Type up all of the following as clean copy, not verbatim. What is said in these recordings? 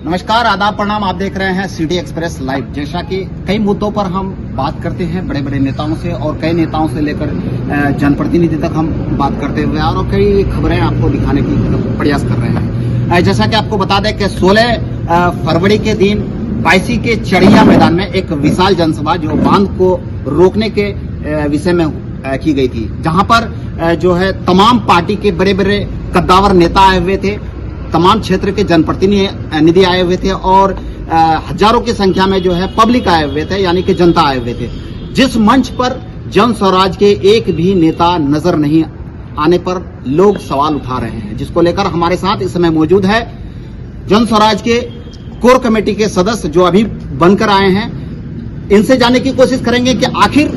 नमस्कार, आदाब, प्रणाम। आप देख रहे हैं सिटी एक्सप्रेस लाइव। जैसा कि कई मुद्दों पर हम बात करते हैं बड़े बड़े नेताओं से, और कई नेताओं से लेकर जनप्रतिनिधि तक हम बात करते हुए और कई खबरें आपको दिखाने की प्रयास कर रहे हैं। जैसा कि आपको बता दें कि 16 फरवरी के दिन बायसी के चढ़िया मैदान में एक विशाल जनसभा जो बांध को रोकने के विषय में की गई थी, जहां पर जो है तमाम पार्टी के बड़े बड़े कद्दावर नेता आए हुए थे, तमाम क्षेत्र के जनप्रतिनिधि आए हुए थे और हजारों की संख्या में जो है पब्लिक आए हुए थे, यानी कि जनता आए हुए थे। जिस मंच पर जन स्वराज के एक भी नेता नजर नहीं आने पर लोग सवाल उठा रहे हैं, जिसको लेकर हमारे साथ इस समय मौजूद है जन स्वराज के कोर कमेटी के सदस्य जो अभी बनकर आए हैं। इनसे जानने की कोशिश करेंगे कि आखिर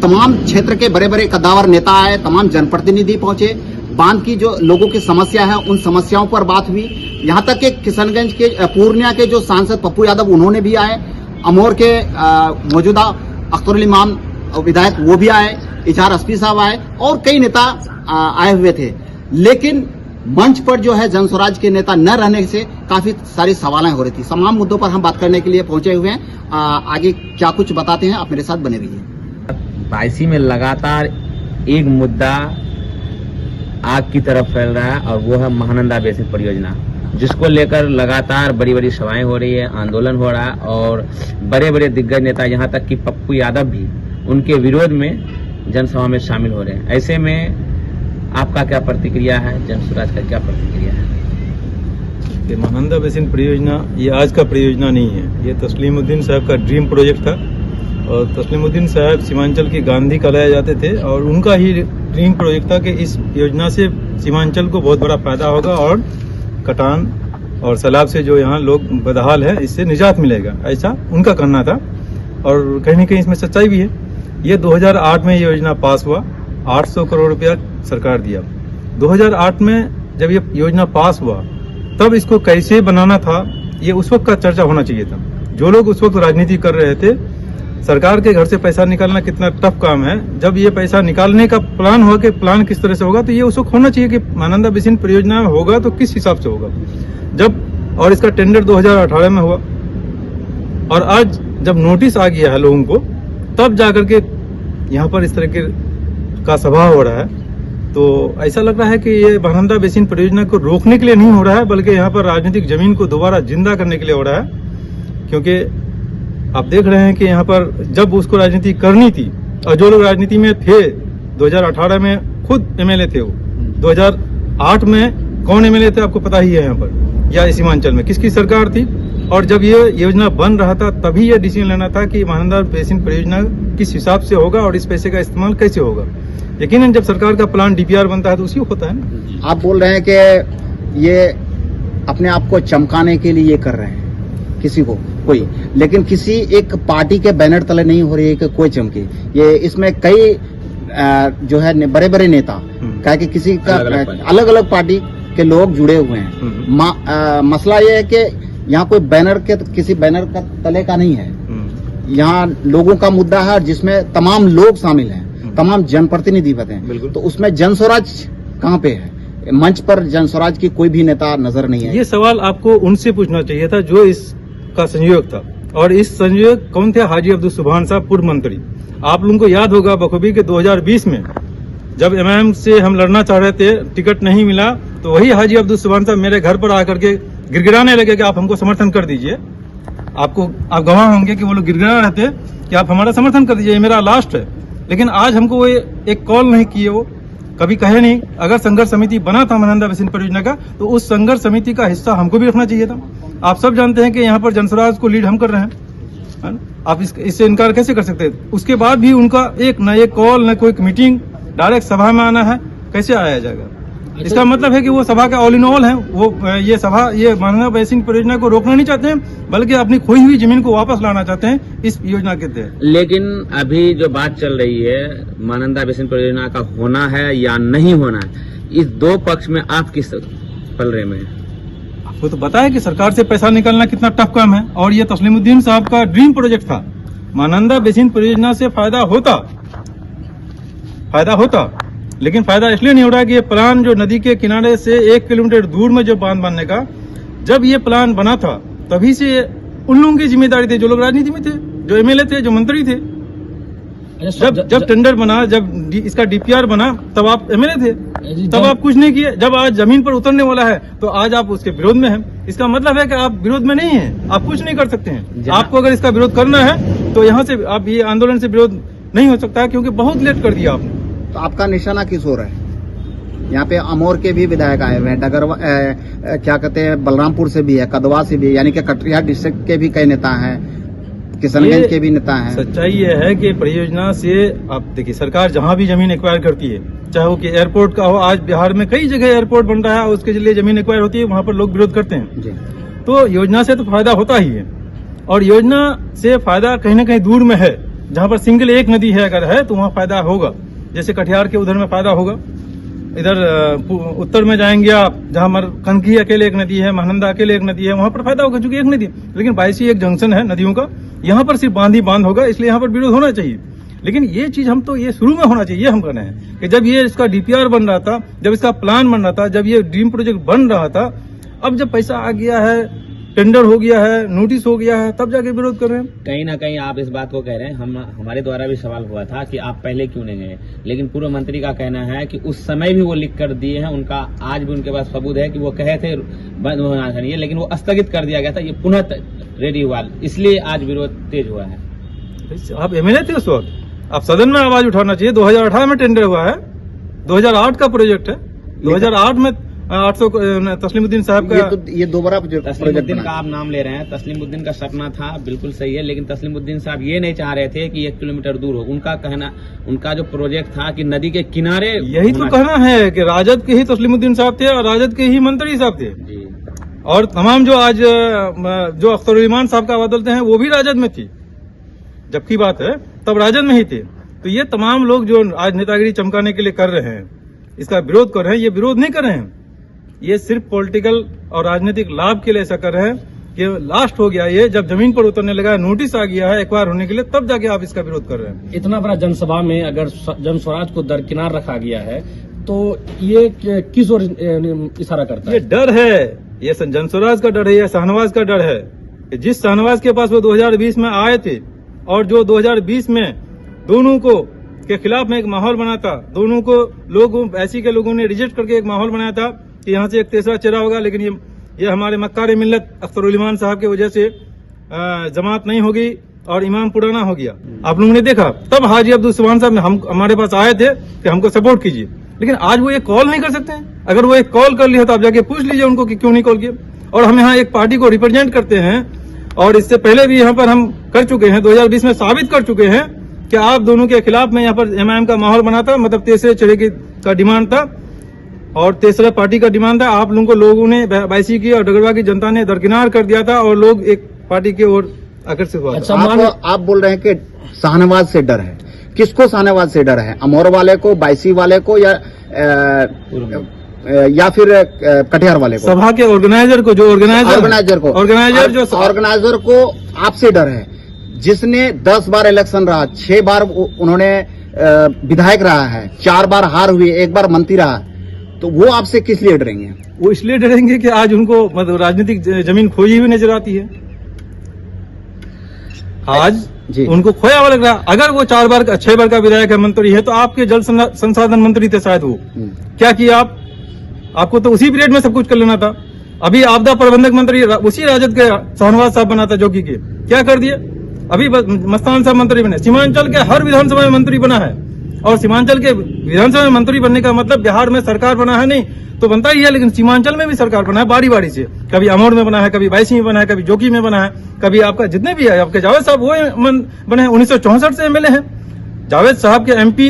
तमाम क्षेत्र के बड़े बड़े कद्दावर नेता आए, तमाम जनप्रतिनिधि पहुंचे, बांध की जो लोगों की समस्या है उन समस्याओं पर बात हुई। यहां तक कि किशनगंज के पूर्णिया के जो सांसद पप्पू यादव उन्होंने भी आए, अमोर के मौजूदा अख्तरुल इमाम विधायक वो भी आए, इचार एसपी साहब आए और कई नेता आए हुए थे। लेकिन मंच पर जो है जन स्वराज के नेता न रहने से काफी सारी सवालें हो रही थी। तमाम मुद्दों पर हम बात करने के लिए पहुंचे हुए हैं। आगे क्या कुछ बताते हैं, आप मेरे साथ बने रहिए। बायसी में लगातार एक मुद्दा आग की तरफ फैल रहा है और वो है महानंदा बेसिन परियोजना, जिसको लेकर लगातार बड़ी बड़ी सभाएं हो रही है, आंदोलन हो रहा है और बड़े बड़े दिग्गज नेता यहाँ तक कि पप्पू यादव भी उनके विरोध में जनसभा में शामिल हो रहे हैं। ऐसे में आपका क्या प्रतिक्रिया है, जन स्वराज का क्या प्रतिक्रिया है? महानंदा बेसिन परियोजना ये आज का परियोजना नहीं है, ये तस्लीमुद्दीन साहब का ड्रीम प्रोजेक्ट था और तस्लीमुद्दीन साहब सीमांचल के गांधी कहलाए जाते थे और उनका ही ड्रीम प्रोजेक्ट था कि इस योजना से सीमांचल को बहुत बड़ा फायदा होगा और कटान और सैलाब से जो यहाँ लोग बदहाल है इससे निजात मिलेगा, ऐसा उनका कहना था। और कहीं न कहीं इसमें सच्चाई भी है। ये 2008 में ये योजना पास हुआ, 800 करोड़ रुपया सरकार दिया। 2008 में जब ये योजना पास हुआ तब इसको कैसे बनाना था ये उस वक्त का चर्चा होना चाहिए था। जो लोग उस वक्त राजनीति कर रहे थे, सरकार के घर से पैसा निकालना कितना टफ काम है, जब ये पैसा निकालने का प्लान हुआ कि प्लान किस तरह से होगा तो ये उस वक्त होना चाहिए कि महानंदा बेसिन परियोजना होगा तो किस हिसाब से होगा। जब और इसका टेंडर 2018 में हुआ और आज जब नोटिस आ गया है लोगों को, तब जाकर के यहाँ पर इस तरह का सभा हो रहा है। तो ऐसा लग रहा है कि ये महानंदा बेसिन परियोजना को रोकने के लिए नहीं हो रहा है, बल्कि यहाँ पर राजनीतिक जमीन को दोबारा जिंदा करने के लिए हो रहा है। क्योंकि आप देख रहे हैं कि यहाँ पर जब उसको राजनीति करनी थी और जो लोग राजनीति में थे 2018 में खुद एमएलए थे, वो 2008 में कौन एमएलए थे आपको पता ही है यहाँ पर, या सीमांचल में किसकी सरकार थी। और जब ये योजना बन रहा था तभी ये डिसीजन लेना था कि महानंदा बेसिन परियोजना किस हिसाब से होगा और इस पैसे का इस्तेमाल कैसे होगा। यकीनन जब सरकार का प्लान डीपीआर बनता है तो उसी होता है ना। आप बोल रहे हैं कि ये अपने आप को चमकाने के लिए ये कर रहे हैं किसी को कोई, लेकिन किसी एक पार्टी के बैनर तले नहीं हो रही है कि कोई चमके। ये इसमें कई जो है बड़े बड़े नेता क्या कि किसी का अलग अलग पार्टी के लोग जुड़े हुए हैं। मसला ये है कि यहाँ कोई बैनर के किसी बैनर का तले का नहीं है, यहाँ लोगों का मुद्दा है जिसमें तमाम लोग शामिल हैं, तमाम जनप्रतिनिधि होते हैं। तो उसमें जन स्वराज कहाँ पे है? मंच पर जन स्वराज की कोई भी नेता नजर नहीं है। ये सवाल आपको उनसे पूछना चाहिए था जो इसका संयोजक था, और इस संयोजक कौन थे? हाजी अब्दुल सुभान साहब, पूर्व मंत्री। आप लोगों को याद होगा बखूबी कि 2020 में जब एमआईएम से हम लड़ना चाह रहे थे, टिकट नहीं मिला, तो वही हाजी अब्दुल सुभान साहब मेरे घर पर आकर के गिड़गिड़ाने लगे कि आप हमको समर्थन कर दीजिए। आप गवाह होंगे कि वो लोग गिड़गिड़ा रहे थे कि आप हमारा समर्थन कर दीजिए, ये मेरा लास्ट है। लेकिन आज हमको वो एक कॉल नहीं किए, वो कभी कहे नहीं। अगर संघर्ष समिति बना था महानंदा बेसिन परियोजना का, तो उस संघर्ष समिति का हिस्सा हमको भी रखना चाहिए था। आप सब जानते हैं कि यहाँ पर जनस्वराज को लीड हम कर रहे हैं, आप इससे इनकार कैसे कर सकते हैं? उसके बाद भी उनका एक न एक कॉल न कोई मीटिंग, डायरेक्ट सभा में आना है, कैसे आया जाएगा? इसका मतलब है कि वो सभा का ऑल इन ऑल है। वो ये सभा ये महानंदा बेसिन परियोजना को रोकना नहीं चाहते हैं, बल्कि अपनी खोई हुई जमीन को वापस लाना चाहते हैं इस योजना के तहत। लेकिन अभी जो बात चल रही है महानंदा बेसिन परियोजना का होना है या नहीं होना है, इस दो पक्ष में आप किस पलड़े में? आपको तो पता है कि सरकार से पैसा निकालना कितना टफ काम है, और ये तस्लीमुद्दीन साहब का ड्रीम प्रोजेक्ट था। महानंदा बेसिन परियोजना से फायदा होता, लेकिन फायदा इसलिए नहीं हो रहा कि ये प्लान जो नदी के किनारे से 1 किलोमीटर दूर में जो बांध बनने का, जब ये प्लान बना था तभी से उन लोगों की जिम्मेदारी थी जो लोग राजनीति में थे, जो एमएलए थे, जो मंत्री थे। जब टेंडर बना, जब इसका डीपीआर बना, तब आप एमएलए थे, तब आप कुछ नहीं किए। जब आज जमीन पर उतरने वाला है तो आज आप उसके विरोध में हैं। इसका मतलब है कि आप विरोध में नहीं हैं, आप कुछ नहीं कर सकते हैं। आपको अगर इसका विरोध करना है तो यहाँ से आप ये आंदोलन से विरोध नहीं हो सकता है, क्योंकि बहुत लेट कर दिया आपने। तो आपका निशाना किस ओर है? यहाँ पे अमोर के भी विधायक आए हुए हैं, क्या कहते हैं, बलरामपुर से भी है, कदवा से भी है, यानी कि कटिहार डिस्ट्रिक्ट के भी कई नेता हैं, किशनगंज के भी नेता हैं। सच्चाई ये है कि परियोजना से आप देखिए, सरकार जहां भी जमीन एक्वायर करती है, चाहे वो कि एयरपोर्ट का हो, आज बिहार में कई जगह एयरपोर्ट बन रहा है, उसके लिए जमीन एक्वायर होती है, वहां पर लोग विरोध करते हैं जी। तो योजना से तो फायदा होता ही है, और योजना से फायदा कहीं न कहीं दूर में है। जहां पर सिंगल एक नदी है अगर है तो वहां फायदा होगा। जैसे कटिहार के उधर में फायदा होगा, इधर उत्तर में जाएंगे आप, जहां कनकी अकेले एक नदी है, महानंदा अकेले एक नदी है, वहां पर फायदा होगा क्योंकि एक नदी। लेकिन 22 एक जंक्शन है नदियों का, यहाँ पर सिर्फ बांध ही बांध होगा, इसलिए यहाँ पर विरोध होना चाहिए। लेकिन ये चीज हम तो ये शुरू में होना चाहिए, ये हम कहना है कि जब ये इसका डीपीआर बन रहा था, जब इसका प्लान बन रहा था, जब ये ड्रीम प्रोजेक्ट बन रहा था, अब जब पैसा आ गया है, टेंडर हो गया है, नोटिस हो गया है, तब जाके विरोध कर रहे हैं। कहीं ना कहीं आप इस बात को कह रहे हैं, हमारे द्वारा भी सवाल हुआ था कि आप पहले क्यों नहीं गए, लेकिन पूर्व मंत्री का कहना है कि उस समय भी वो लिख कर दिए हैं, उनका आज भी उनके पास सबूत है कि वो कहे थे बंद होना चाहिए, लेकिन वो स्थगित कर दिया गया था, ये पुनः रेडी हुआ, इसलिए आज विरोध तेज हुआ है। आप एमएलए थे उस वक्त, आप सदन में आवाज उठाना चाहिए। 2018 में टेंडर हुआ है, 2008 का प्रोजेक्ट है, 2008 में 800 तस्लीमुद्दीन साहब का ये दोबारा तस्लीमुद्दीन का आप नाम ले रहे हैं। तस्लीमुद्दीन का सपना था, बिल्कुल सही है, लेकिन तस्लीमुद्दीन साहब ये नहीं चाह रहे थे कि 1 किलोमीटर दूर हो। उनका कहना, उनका जो प्रोजेक्ट था कि नदी के किनारे, यही तो कहना है कि राजद के ही तस्लीमुद्दीन साहब थे और राजद के ही मंत्री साहब थे जी। और तमाम जो आज जो अख्तरुल ईमान साहब का बदलते हैं वो भी राजद में थी, जबकि बात है तब राजद में ही थे। तो ये तमाम लोग जो आज नेतागिरी चमकाने के लिए कर रहे हैं, इसका विरोध कर रहे हैं, ये विरोध नहीं कर रहे हैं, ये सिर्फ पॉलिटिकल और राजनीतिक लाभ के लिए ऐसा कर रहे हैं कि लास्ट हो गया ये, जब जमीन पर उतरने लगा, नोटिस आ गया है एक्वायर होने के लिए, तब जाके आप इसका विरोध कर रहे हैं। इतना बड़ा जनसभा में अगर जन स्वराज को दरकिनार रखा गया है तो ये किस ओर इशारा करता है? ये डर है, ये जन स्वराज का डर है, ये शाहनवाज का डर है कि जिस शाहनवाज के पास वो 2020 में आए थे और जो 2020 में दोनों को के खिलाफ में एक माहौल बना था, दोनों को लोगों ऐसी के लोगों ने रिजेक्ट करके एक माहौल बनाया था कि यहाँ से एक तीसरा चेहरा होगा, लेकिन ये हमारे मक्कार मिल्लत अख्तरुल ईमान साहब की वजह से जमात नहीं होगी और इमाम पुराना हो गया। आप लोगों ने देखा, तब हाजी अब्दुल सुभान साहब हमारे पास आए थे कि हमको सपोर्ट कीजिए, लेकिन आज वो एक कॉल नहीं कर सकते हैं। अगर वो एक कॉल कर लिया तो आप जाके पूछ लीजिए उनको कि क्यों नहीं कॉल किया। और हम यहाँ एक पार्टी को रिप्रेजेंट करते हैं और इससे पहले भी यहाँ पर हम कर चुके हैं, 2020 में साबित कर चुके हैं कि आप दोनों के खिलाफ में यहाँ पर एमआईएम का माहौल बना था, मतलब तीसरे चेहरे का डिमांड था और तीसरा पार्टी का डिमांड था। आप लोगों ने 22 की और डगरवा की जनता ने दरकिनार कर दिया था और लोग एक पार्टी की ओर आकर्षित हुआ। अच्छा, आप बोल रहे हैं कि शाहनवाज से डर है, किसको शाहनवाज से डर है? अमोर वाले को, 22 वाले को, या फिर कटिहार वाले को? सभा के ऑर्गेनाइजर को, जो ऑर्गेनाइजर को आपसे डर है, जिसने 10 बार इलेक्शन रहा, 6 बार उन्होंने विधायक रहा है, 4 बार हार हुई, 1 बार मंत्री रहा, तो वो आपसे किस लिए डरेंगे? वो इसलिए डरेंगे कि आज उनको मतलब राजनीतिक जमीन खोई हुई नजर आती है। आज उनको खोया हुआ लग रहा। अगर वो 6 बार का विधायक है, मंत्री है, तो आपके जल संसाधन मंत्री थे शायद वो। क्या किया आपको तो उसी पीरियड में सब कुछ कर लेना था। अभी आपदा प्रबंधक मंत्री उसी राजद के शाहनवाज साहब बना था, जो कि क्या कर दिए? अभी मस्तान साहब मंत्री बने, सीमांचल के हर विधानसभा में मंत्री बना है, और सीमांचल के विधानसभा में मंत्री बनने का मतलब बिहार में सरकार बना है नहीं तो बनता ही है, लेकिन सीमांचल में भी सरकार बना है बारी बारी से। कभी अमोर में बना है, कभी 22 में बना है, कभी जोकी में बना है, कभी आपका जितने भी है, आपके जावेद साहब वो बने हैं, 1964 से एमएलए हैं। जावेद साहब के एमपी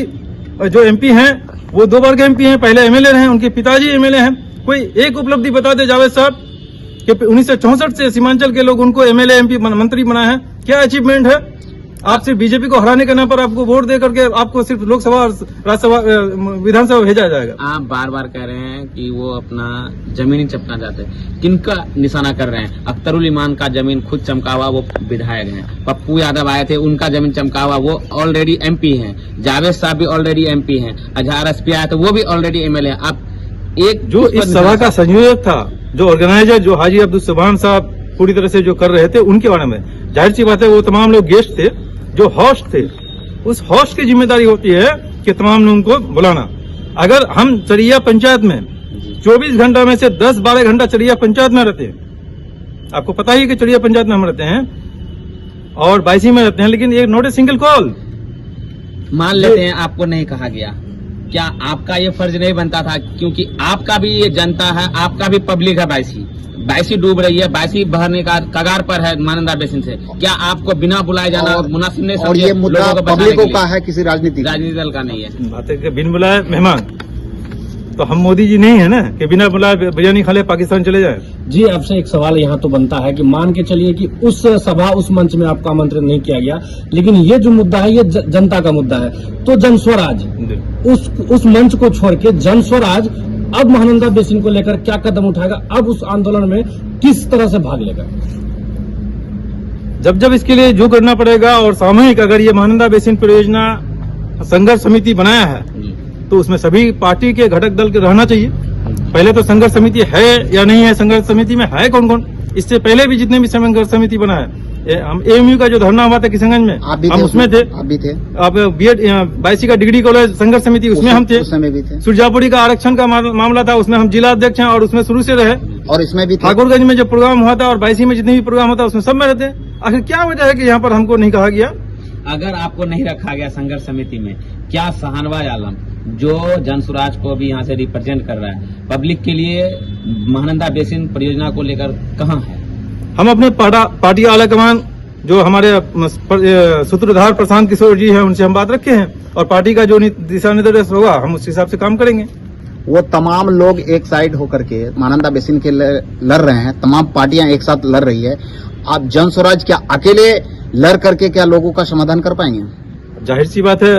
जो एमपी हैं वो 2 बार के एमपी हैं, पहले एमएलए रहे, उनके पिताजी एमएलए हैं। कोई एक उपलब्धि बता दे जावेद साहब कि 1964 से सीमांचल के लोग उनको एमएलए एमपी मंत्री बनाए हैं, क्या अचीवमेंट है? आप सिर्फ बीजेपी को हराने के नाम पर आपको वोट दे करके आपको सिर्फ लोकसभा और राज्यसभा विधानसभा भेजा जाएगा। आप बार बार कह रहे हैं कि वो अपना जमीन चमकना चाहते हैं, किनका निशाना कर रहे हैं? अख्तरुल ईमान का जमीन खुद चमका हुआ, वो विधायक हैं। पप्पू यादव आए थे, उनका जमीन चमका हुआ, वो ऑलरेडी एमपी हैं। जावेद साहब भी ऑलरेडी एमपी हैं। अजहर एसपी आए थे, वो भी ऑलरेडी एमएलए हैं। आप एक जो इस सभा का संयोजक था जो ऑर्गेनाइजर जो हाजी अब्दुल सुभान साहब पूरी तरह से जो कर रहे थे उनके बारे में, जाहिर सी बात है वो तमाम लोग गेस्ट थे, जो होस्ट थे, उस होस्ट की जिम्मेदारी होती है कि तमाम लोगों को बुलाना। अगर हम चरिया पंचायत में 24 घंटा में से 10-12 घंटा चरिया पंचायत में रहते हैं, आपको पता ही कि चरिया पंचायत में हम रहते हैं और बाईसी में रहते हैं, लेकिन ये नॉट ए सिंगल कॉल। मान लेते हैं आपको नहीं कहा गया, क्या आपका ये फर्ज नहीं बनता था, क्योंकि आपका भी ये जनता है, आपका भी पब्लिक है, बाईसी डूब रही है, बाईसी बहने का कगार पर है महानंदा बेसिन से, क्या आपको बिना बुलाए जाना मुनासिब नहीं? और ये मुद्दा पब्लिक का है, किसी राजनीतिक दल का नहीं है। बात है कि बिन बुलाए मेहमान, तो हम मोदी जी नहीं है ना कि बिना बुलाए बिरयानी खा ले पाकिस्तान चले जाए। जी, आपसे एक सवाल यहाँ तो बनता है कि मान के चलिए कि उस सभा उस मंच में आपका आमंत्रण नहीं किया गया, लेकिन ये जो मुद्दा है ये जनता का मुद्दा है, तो जन स्वराज उस मंच को छोड़ के जन स्वराज अब महानंदा बेसिन को लेकर क्या कदम उठाएगा, अब उस आंदोलन में किस तरह से भाग लेगा? जब इसके लिए जो करना पड़ेगा और सामूहिक, अगर ये महानंदा बेसिन परियोजना संघर्ष समिति बनाया है तो उसमें सभी पार्टी के घटक दल के रहना चाहिए। पहले तो संघर्ष समिति है या नहीं है, संघर्ष समिति में है कौन कौन, इससे पहले भी जितने भी संघर्ष समिति बना है, हम एएमयू का जो धरना हुआ था किशनगंज में, हम उसमें थे, आप भी थे। अब बीएड बाईसी का डिग्री कॉलेज संघर्ष समिति उसमें हम थे, सुरजापुरी का आरक्षण का मामला था उसमें हम जिला अध्यक्ष हैं और उसमें शुरू से रहे, और इसमें भी ठाकुरगंज में जो प्रोग्राम हुआ था और बाईसी में जितने भी प्रोग्राम होता उसमें सब में रहते हैं। आखिर क्या वजह है कि यहाँ पर हमको नहीं कहा गया? अगर आपको नहीं रखा गया संघर्ष समिति में, क्या शाहनवाज आलम जो जन स्वराज को भी यहाँ से रिप्रेजेंट कर रहा है, पब्लिक के लिए महानंदा बेसिन परियोजना को लेकर कहाँ है? हम अपने पार्टी आलाकमान जो हमारे सूत्रधार प्रशांत किशोर जी हैं उनसे हम बात रखे हैं और पार्टी का जो दिशा निर्देश होगा हम उस हिसाब से काम करेंगे। वो तमाम लोग एक साइड होकर के महानंदा बेसिन के लड़ रहे हैं, तमाम पार्टियां एक साथ लड़ रही है, आप जन स्वराज क्या अकेले लड़ करके क्या लोगों का समाधान कर पाएंगे? जाहिर सी बात है,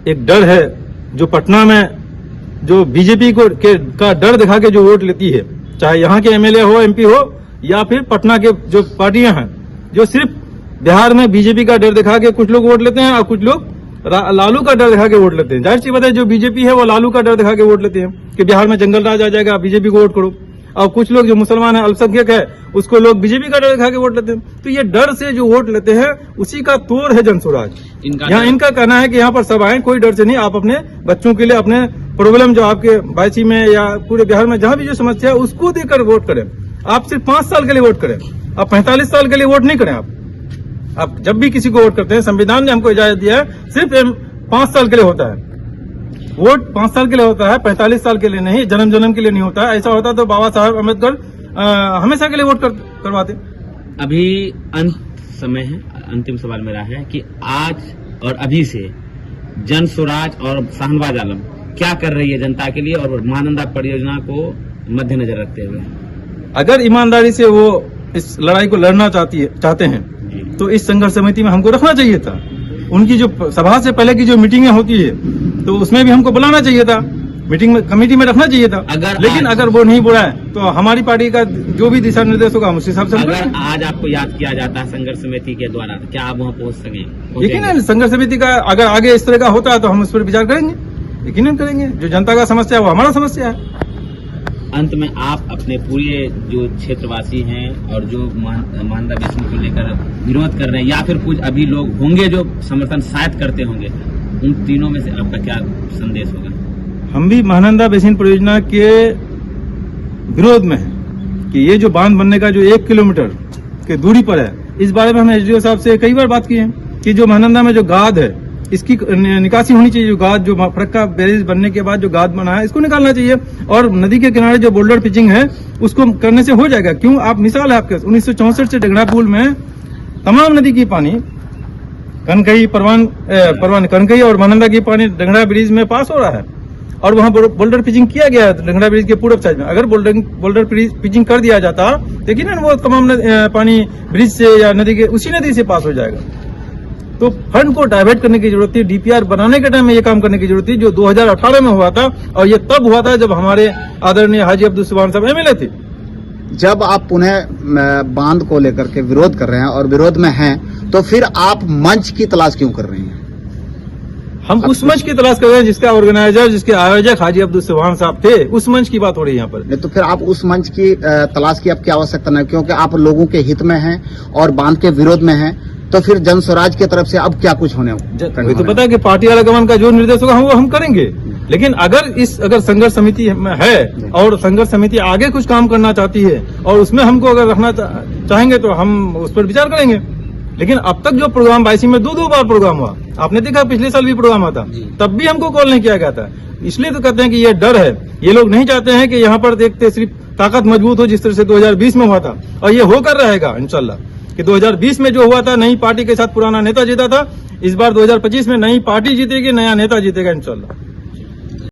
एक डर है जो पटना में जो बीजेपी का डर दिखा के जो वोट लेती है, चाहे यहाँ के एमएलए हो, एमपी हो या फिर पटना के जो पार्टियां हैं, जो सिर्फ बिहार में बीजेपी का डर दिखा के कुछ लोग वोट लेते हैं और कुछ लोग लालू का डर दिखा के वोट लेते हैं। जाहिर सी बात है, जो बीजेपी है वो लालू का डर दिखा के वोट लेते हैं कि बिहार में जंगल राज आ जाएगा, बीजेपी को वोट करो। और कुछ लोग जो मुसलमान है, अल्पसंख्यक है, उसको लोग बीजेपी का डर दिखा के वोट लेते हैं। तो ये डर से जो वोट लेते हैं उसी का तोड़ है जन स्वराज। यहाँ इनका कहना है कि यहाँ पर सब आए, कोई डर से नहीं, आप अपने बच्चों के लिए अपने प्रॉब्लम जो आपके बाईसी में या पूरे बिहार में जहाँ भी जो समस्या है उसको देकर वोट करें। आप सिर्फ 5 साल के लिए वोट करें, आप 45 साल के लिए वोट नहीं करें। आप जब भी किसी को वोट करते हैं, संविधान ने हमको इजाजत दिया है सिर्फ 5 साल के लिए होता है वोट, 5 साल के लिए होता है, 45 साल के लिए नहीं, जन्म जन्म के लिए नहीं होता है। ऐसा होता तो बाबा साहब अम्बेडकर हमेशा के लिए वोट करवाते। अभी अंत समय है, अंतिम सवाल मेरा है कि आज और अभी से जन स्वराज और शाहनवाज आलम क्या कर रही है जनता के लिए और महानंदा परियोजना को मद्देनजर रखते हुए? अगर ईमानदारी से वो इस लड़ाई को लड़ना चाहते हैं तो इस संघर्ष समिति में हमको रखना चाहिए था। उनकी जो सभा से पहले की जो मीटिंगें होती है तो उसमें भी हमको बुलाना चाहिए था, मीटिंग में, कमेटी में रखना चाहिए था। लेकिन अगर वो नहीं बुलाए तो हमारी पार्टी का जो भी दिशा निर्देश होगा हम उस हिसाब से। अगर आज आपको याद किया जाता है संघर्ष समिति के द्वारा तो क्या आप वहाँ पहुँच सकें? यकीनन संघर्ष समिति का अगर आगे इस तरह का होता है तो हम उस पर विचार करेंगे, यकीनन करेंगे। जो जनता का समस्या है वो हमारा समस्या है। अंत में आप अपने पूरे जो क्षेत्रवासी हैं और जो महानंदा बेसिन को लेकर विरोध कर रहे हैं या फिर कुछ अभी लोग होंगे जो समर्थन शायद करते होंगे, उन तीनों में से आपका क्या संदेश होगा? हम भी महानंदा बेसिन परियोजना के विरोध में है कि ये जो बांध बनने का जो 1 किलोमीटर के दूरी पर है, इस बारे में हमने एसडीओ साहब से कई बार बात की है कि जो महानंदा में जो गाद है इसकी निकासी होनी चाहिए। जो गाद जो फरक्का बैरेज बनने के बाद जो गाद बना है इसको निकालना चाहिए और नदी के किनारे जो बोल्डर पिचिंग है उसको करने से हो जाएगा। क्यों? आप मिसाल है आपके 1964 से डगड़ा पुल में तमाम नदी की पानी कनकई परवान कनकई और महानंदा की पानी डगड़ा ब्रिज में पास हो रहा है और वहाँ बोल्डर पिचिंग किया गया है डगड़ा ब्रिज के पूर्व साइड में। अगर बोल्डर पिचिंग कर दिया जाता देखिए ना वो तमाम पानी ब्रिज से या नदी के उसी नदी से पास हो जाएगा। तो फंड को डाइवर्ट करने की जरूरत थी, डीपीआर बनाने के टाइम में ये काम करने की जरूरत थी जो 2018 में हुआ था और ये तब हुआ था जब हमारे आदरणीय हाजी अब्दुल सुभान साहब एमएलए थे। जब आप पुनः बांध को लेकर के विरोध कर रहे हैं और विरोध में हैं तो फिर आप मंच की तलाश क्यों कर रहे हैं? हम उस मंच की तलाश कर रहे हैं जिसका ऑर्गेनाइजर, जिसके आयोजक हाजी अब्दुल सुभान साहब थे। उस मंच की बात हो रही है यहाँ पर। नहीं तो फिर आप उस मंच की तलाश की अब क्या आवश्यकता नहीं, क्योंकि आप लोगों के हित में हैं और बांध के विरोध में हैं, तो फिर जन स्वराज की तरफ से अब क्या कुछ होने वही तो पता है कि पार्टी आलाकमान का जो निर्देश होगा वो हम करेंगे। लेकिन अगर संघर्ष समिति में है और संघर्ष समिति आगे कुछ काम करना चाहती है और उसमें हमको अगर रखना चाहेंगे तो हम उस पर विचार करेंगे। लेकिन अब तक जो प्रोग्राम 22 में दो बार प्रोग्राम हुआ, आपने देखा पिछले साल भी प्रोग्राम हुआ था, तब भी हमको कॉल नहीं किया गया था। इसलिए तो कहते हैं कि ये डर है, ये लोग नहीं चाहते हैं कि यहाँ पर देखते सिर्फ ताकत मजबूत हो जिस तरह से 2020 में हुआ था, और ये होकर रहेगा इंशाल्लाह कि 2020 में जो हुआ था नई पार्टी के साथ पुराना नेता जीता था, इस बार 2025 में नई पार्टी जीतेगी, नया नेता जीतेगा इंशाल्लाह।